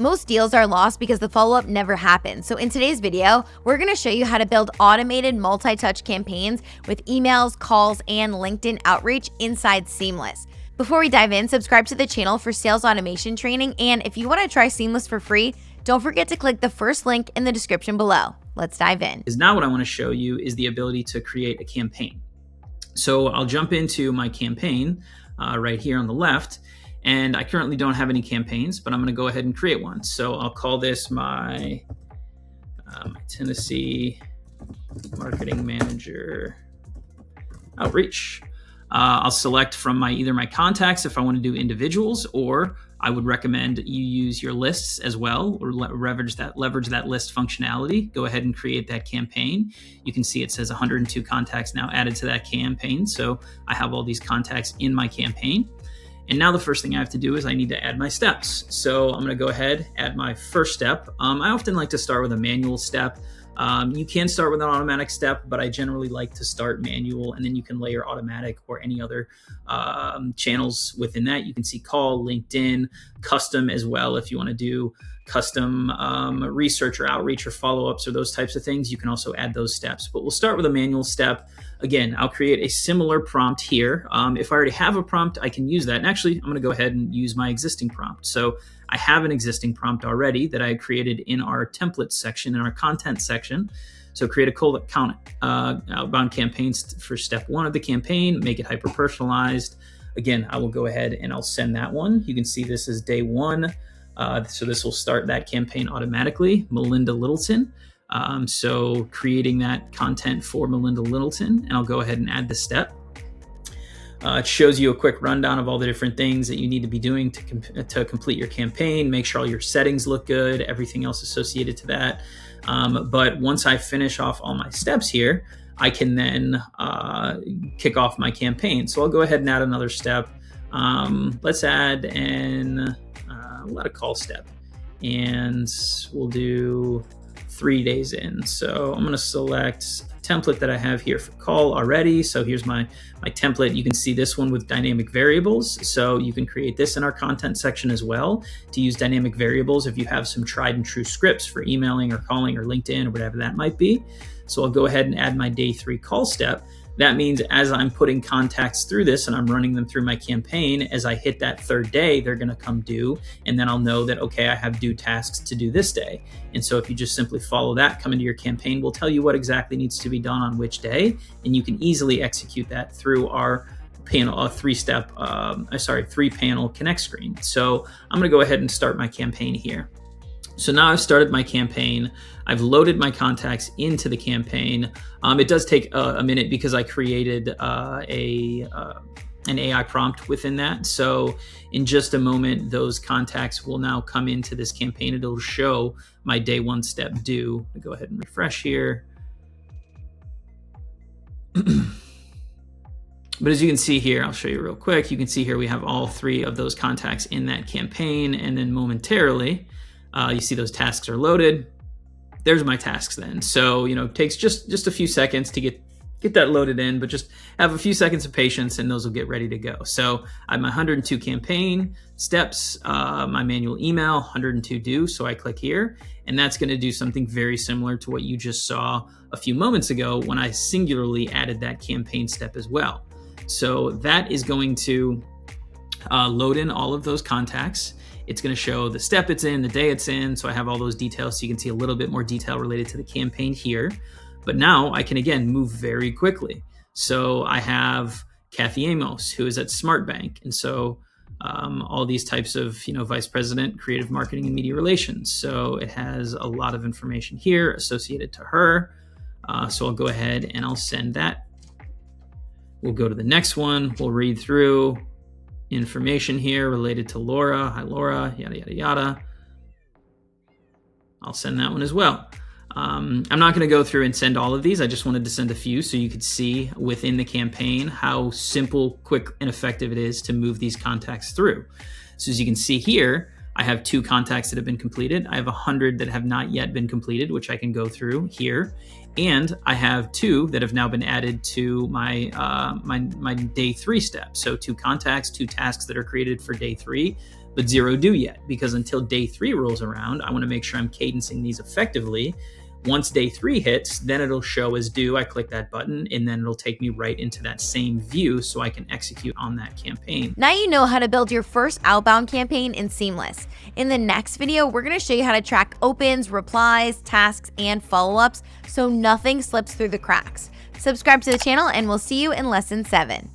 Most deals are lost because the follow-up never happens. So in today's video, we're gonna show you how to build automated multi-touch campaigns with emails, calls, and LinkedIn outreach inside Seamless. Before we dive in, subscribe to the channel for sales automation training. And if you wanna try Seamless for free, don't forget to click the first link in the description below. Let's dive in. Now what I wanna show you is the ability to create a campaign. So I'll jump into my campaign right here on the left. And I currently don't have any campaigns, but I'm going to go ahead and create one. So I'll call this my Tennessee Marketing Manager Outreach. I'll select from either my contacts if I want to do individuals, or I would recommend you use your lists as well, or leverage that list functionality. Go ahead and create that campaign. You can see it says 102 contacts now added to that campaign. So I have all these contacts in my campaign. And now the first thing I have to do is I need to add my steps. So I'm going to go ahead, add my first step. I often like to start with a manual step. You can start with an automatic step, but I generally like to start manual, and then you can layer automatic or any other channels within that. You can see call, LinkedIn, custom as well. If you want to do custom research or outreach or follow-ups or those types of things, you can also add those steps. But we'll start with a manual step. Again, I'll create a similar prompt here. If I already have a prompt, I can use that. And actually, I'm going to go ahead and use my existing prompt. So I have an existing prompt already that I created in our templates section, in our content section. So create a cold account outbound campaigns for step 1 of the campaign, make it hyper-personalized. Again, I will go ahead and I'll send that one. You can see this is day 1. So this will start that campaign automatically. Melinda Littleton. So creating that content for Melinda Littleton, and I'll go ahead and add the step. It shows you a quick rundown of all the different things that you need to be doing to complete your campaign. Make sure all your settings look good, everything else associated to that. But once I finish off all my steps here, I can then kick off my campaign. So I'll go ahead and add another step. Let's add let a call step, and we'll do 3 days in. So I'm going to select a template that I have here for call already. So here's my template. You can see this one with dynamic variables. So you can create this in our content section as well to use dynamic variables if you have some tried and true scripts for emailing or calling or LinkedIn or whatever that might be. So I'll go ahead and add my day 3 call step. That means as I'm putting contacts through this and I'm running them through my campaign, as I hit that 3rd day, they're going to come due. And then I'll know that, okay, I have due tasks to do this day. And so if you just simply follow that, come into your campaign, we'll tell you what exactly needs to be done on which day. And you can easily execute that through our panel, 3-panel connect screen. So I'm going to go ahead and start my campaign here. So now I've started my campaign. I've loaded my contacts into the campaign. It does take a minute because I created an AI prompt within that. So in just a moment, those contacts will now come into this campaign. It'll show my day 1 step due. I'll go ahead and refresh here. But as you can see here, I'll show you real quick. You can see here we have all 3 of those contacts in that campaign, and then momentarily, you see those tasks are loaded. There's my tasks then. So, it takes just a few seconds to get that loaded in, but just have a few seconds of patience and those will get ready to go. So I have my 102 campaign steps, my manual email, 102 due. So I click here, and that's going to do something very similar to what you just saw a few moments ago when I singularly added that campaign step as well. So that is going to load in all of those contacts. It's going to show the step it's in, the day it's in. So I have all those details. So you can see a little bit more detail related to the campaign here. But now I can, again, move very quickly. So I have Kathy Amos, who is at SmartBank. And so all these types of, Vice President, Creative Marketing and Media Relations. So it has a lot of information here associated to her. So I'll go ahead and I'll send that. We'll go to the next one. We'll read through information here related to Laura. Hi, Laura, yada, yada, yada. I'll send that one as well. I'm not going to go through and send all of these. I just wanted to send a few so you could see within the campaign how simple, quick, and effective it is to move these contacts through. So as you can see here, I have 2 contacts that have been completed. I have 100 that have not yet been completed, which I can go through here. And I have 2 that have now been added to my day 3 step. So 2 contacts, 2 tasks that are created for day 3. but 0 due yet, because until day 3 rolls around, I want to make sure I'm cadencing these effectively. Once day 3 hits, then it'll show as due. I click that button, and then it'll take me right into that same view so I can execute on that campaign. Now you know how to build your first outbound campaign in Seamless. In the next video, we're going to show you how to track opens, replies, tasks, and follow-ups so nothing slips through the cracks. Subscribe to the channel, and we'll see you in lesson 7.